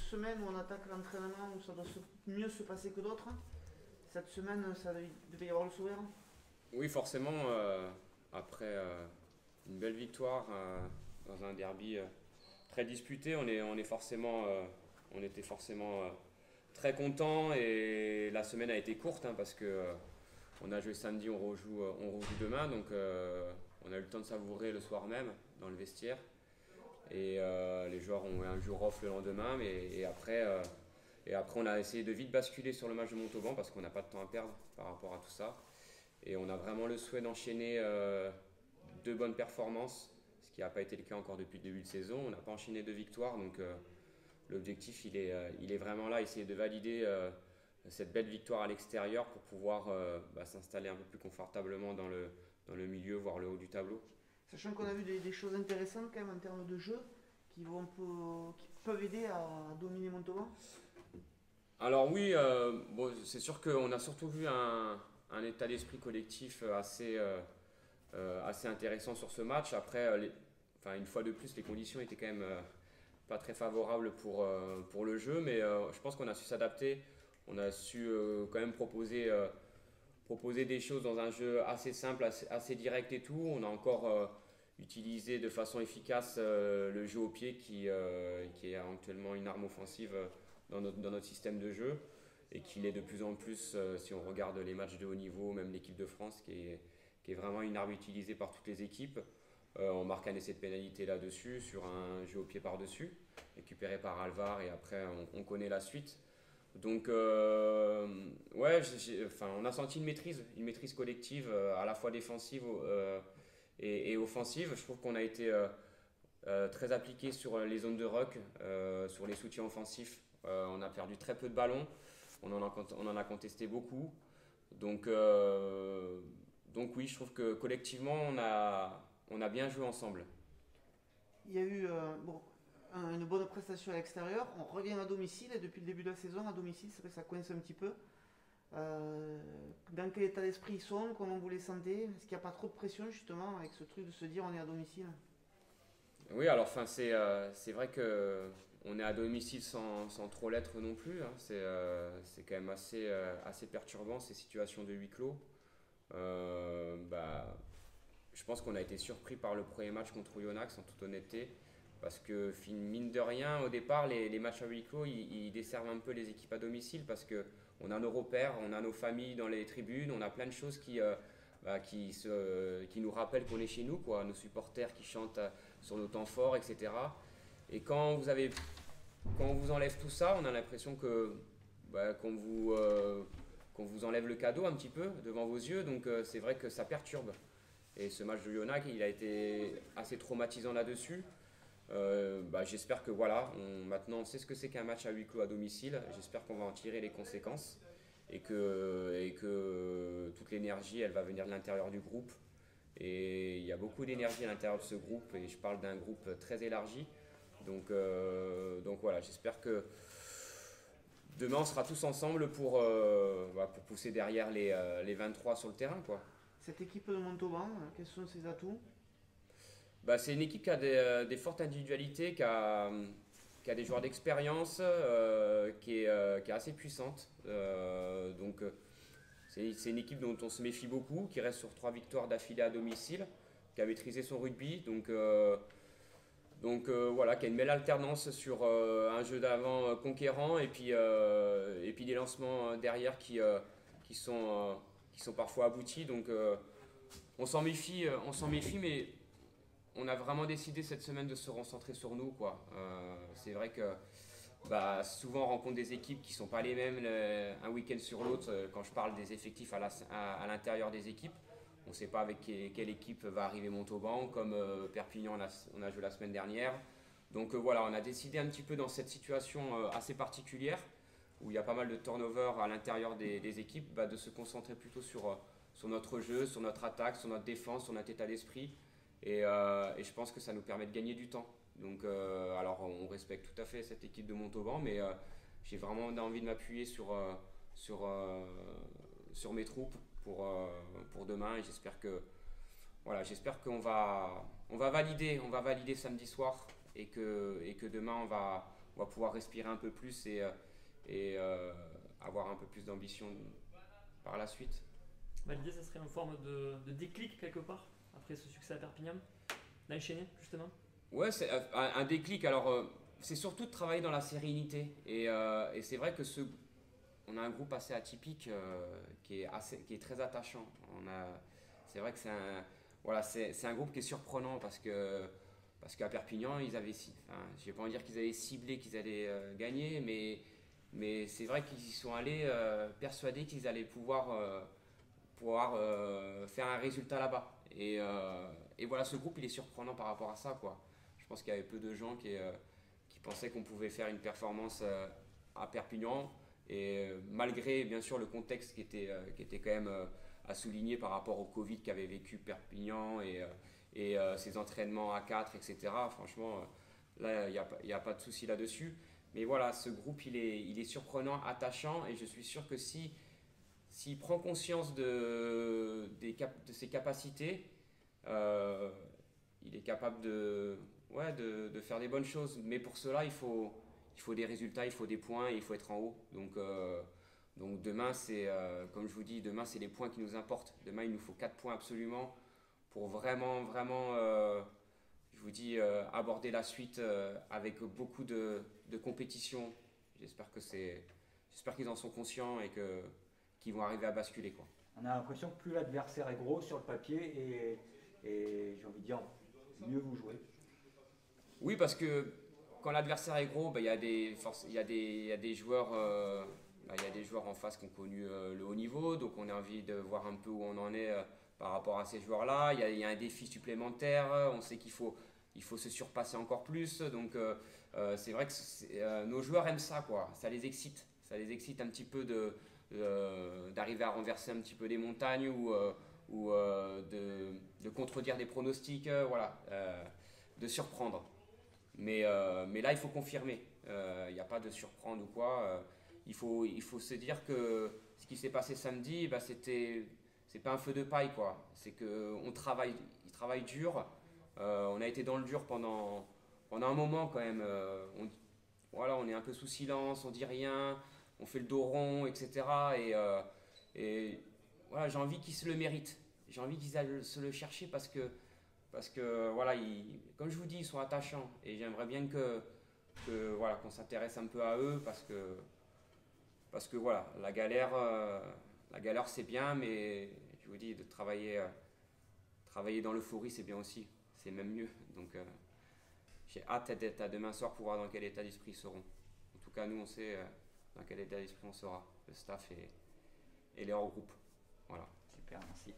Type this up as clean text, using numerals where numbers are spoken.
semaines où on attaque l'entraînement, où ça doit mieux se passer que d'autres. Cette semaine, ça devait y avoir le sourire. Oui, forcément, après une belle victoire dans un derby très disputé, on était forcément très content et la semaine a été courte hein, parce que on a joué samedi, on rejoue demain, donc on a eu le temps de savourer le soir même dans le vestiaire et les joueurs ont eu un jour off le lendemain, et après on a essayé de vite basculer sur le match de Montauban parce qu'on n'a pas de temps à perdre par rapport à tout ça. Et on a vraiment le souhait d'enchaîner deux bonnes performances, ce qui n'a pas été le cas encore depuis le début de saison. On n'a pas enchaîné deux victoires, donc l'objectif il est vraiment là, essayer de valider cette belle victoire à l'extérieur pour pouvoir s'installer un peu plus confortablement dans le milieu, voire le haut du tableau. Sachant qu'on a vu des choses intéressantes quand même en termes de jeu qui peuvent aider à dominer Montauban. Alors oui, bon, c'est sûr qu'on a surtout vu un état d'esprit collectif assez intéressant sur ce match. Après, enfin, une fois de plus, les conditions étaient quand même pas très favorables pour le jeu, mais je pense qu'on a su s'adapter. On a su quand même proposer des choses dans un jeu assez simple, assez direct et tout. On a encore utilisé de façon efficace le jeu au pied qui est actuellement une arme offensive dans notre système de jeu et qui l'est de plus en plus si on regarde les matchs de haut niveau, même l'équipe de France qui est vraiment une arme utilisée par toutes les équipes. On marque un essai de pénalité là-dessus, sur un jeu au pied par-dessus, récupéré par Alvar, et après on connaît la suite. Donc, ouais, enfin, on a senti une maîtrise collective à la fois défensive et offensive. Je trouve qu'on a été très appliqué sur les zones de ruck, sur les soutiens offensifs. On a perdu très peu de ballons, on en a contesté beaucoup. Donc, donc oui, je trouve que collectivement, on a bien joué ensemble. Il y a eu une bonne prestation à l'extérieur. On revient à domicile et depuis le début de la saison, à domicile, c'est vrai que ça coince un petit peu. Dans quel état d'esprit ils sont? Comment vous les sentez? Est-ce qu'il n'y a pas trop de pression justement avec ce truc de se dire on est à domicile? Oui, alors enfin, c'est vrai que on est à domicile sans trop l'être non plus, hein. C'est quand même assez perturbant ces situations de huis clos. Bah, je pense qu'on a été surpris par le premier match contre Yonax en toute honnêteté. Parce que mine de rien, au départ, les matchs à huis clos, ils desservent un peu les équipes à domicile parce que on a nos repères, on a nos familles dans les tribunes, on a plein de choses qui nous rappellent qu'on est chez nous, quoi. Nos supporters qui chantent sur nos temps forts, etc. Et quand on vous enlève tout ça, on a l'impression qu'on vous enlève le cadeau un petit peu devant vos yeux, donc c'est vrai que ça perturbe. Et ce match de Yonac, il a été assez traumatisant là-dessus. J'espère que voilà, maintenant on sait ce que c'est qu'un match à huis clos à domicile. J'espère qu'on va en tirer les conséquences et que toute l'énergie elle va venir de l'intérieur du groupe. Et il y a beaucoup d'énergie à l'intérieur de ce groupe et je parle d'un groupe très élargi. Donc voilà, j'espère que demain on sera tous ensemble pour pousser derrière les 23 sur le terrain, quoi. Cette équipe de Montauban, quels sont ses atouts? Bah, c'est une équipe qui a des fortes individualités, qui a des joueurs d'expérience, qui est assez puissante. C'est une équipe dont on se méfie beaucoup, qui reste sur trois victoires d'affilée à domicile, qui a maîtrisé son rugby. Voilà, qui a une belle alternance sur un jeu d'avant conquérant et puis des lancements derrière qui sont parfois aboutis. Donc on s'en méfie, mais on a vraiment décidé cette semaine de se concentrer sur nous, quoi. C'est vrai que souvent on rencontre des équipes qui ne sont pas les mêmes un week-end sur l'autre. Quand je parle des effectifs à l'intérieur des équipes, on ne sait pas avec quelle équipe va arriver Montauban, comme Perpignan on a joué la semaine dernière. Donc voilà, on a décidé un petit peu dans cette situation assez particulière, où il y a pas mal de turnover à l'intérieur des équipes, de se concentrer plutôt sur notre jeu, sur notre attaque, sur notre défense, sur notre état d'esprit. Et je pense que ça nous permet de gagner du temps. Donc, alors on respecte tout à fait cette équipe de Montauban, mais j'ai vraiment envie de m'appuyer sur, euh, sur mes troupes pour demain. Et j'espère qu'on va valider samedi soir et que demain on va pouvoir respirer un peu plus et avoir un peu plus d'ambition par la suite. L'idée, ça serait une forme de déclic quelque part, après ce succès à Perpignan, d'enchaîner justement. Ouais, c'est un déclic. Alors, c'est surtout de travailler dans la sérénité. Et c'est vrai que on a un groupe assez atypique qui est très attachant. C'est vrai que c'est un groupe qui est surprenant parce qu'à Perpignan, je vais pas en dire qu'ils avaient ciblé qu'ils allaient gagner, mais c'est vrai qu'ils y sont allés persuadés qu'ils allaient pouvoir faire un résultat là-bas. Et voilà, ce groupe, il est surprenant par rapport à ça, quoi. Je pense qu'il y avait peu de gens qui pensaient qu'on pouvait faire une performance à Perpignan. Et malgré, bien sûr, le contexte qui était quand même à souligner par rapport au Covid qu'avait vécu Perpignan et ses entraînements à 4, etc. Franchement, là, il n'y a pas de souci là-dessus. Mais voilà, ce groupe, il est surprenant, attachant, et je suis sûr que s'il prend conscience de ses capacités, il est capable de faire des bonnes choses. Mais pour cela, il faut des résultats, il faut des points et il faut être en haut. Donc demain, comme je vous dis, demain, c'est les points qui nous importent. Demain, il nous faut 4 points absolument pour vraiment, vraiment, je vous dis, aborder la suite avec beaucoup de compétition. J'espère qu'ils en sont conscients et qu'ils vont arriver à basculer, quoi. On a l'impression que plus l'adversaire est gros sur le papier et j'ai envie de dire, mieux vous jouez. Oui, parce que quand l'adversaire est gros, il y a des joueurs, il y a des joueurs en face qui ont connu le haut niveau, donc on a envie de voir un peu où on en est par rapport à ces joueurs-là. Il y a un défi supplémentaire, on sait qu'il faut se surpasser encore plus, donc c'est vrai que nos joueurs aiment ça, quoi. Ça les excite un petit peu d'arriver à renverser un petit peu des montagnes ou de contredire des pronostics, de surprendre. Mais là, il faut confirmer. Il n'y a pas de surprendre ou quoi. Il faut se dire que ce qui s'est passé samedi, c'est pas un feu de paille, quoi. C'est qu'on travaille, il travaille dur. On a été dans le dur pendant un moment quand même. On est un peu sous silence, on dit rien, on fait le dos rond, etc. Et voilà, j'ai envie qu'ils se le méritent. J'ai envie qu'ils aillent se le chercher parce que voilà, comme je vous dis, ils sont attachants et j'aimerais bien qu'on s'intéresse un peu à eux parce que voilà, la galère c'est bien, mais je vous dis, de travailler dans l'euphorie c'est bien aussi, c'est même mieux. Donc j'ai hâte d'être à demain soir pour voir dans quel état d'esprit ils seront. En tout cas, nous on sait dans quel état d'esprit on sera, le staff et les hors groupes. Voilà. Super, merci.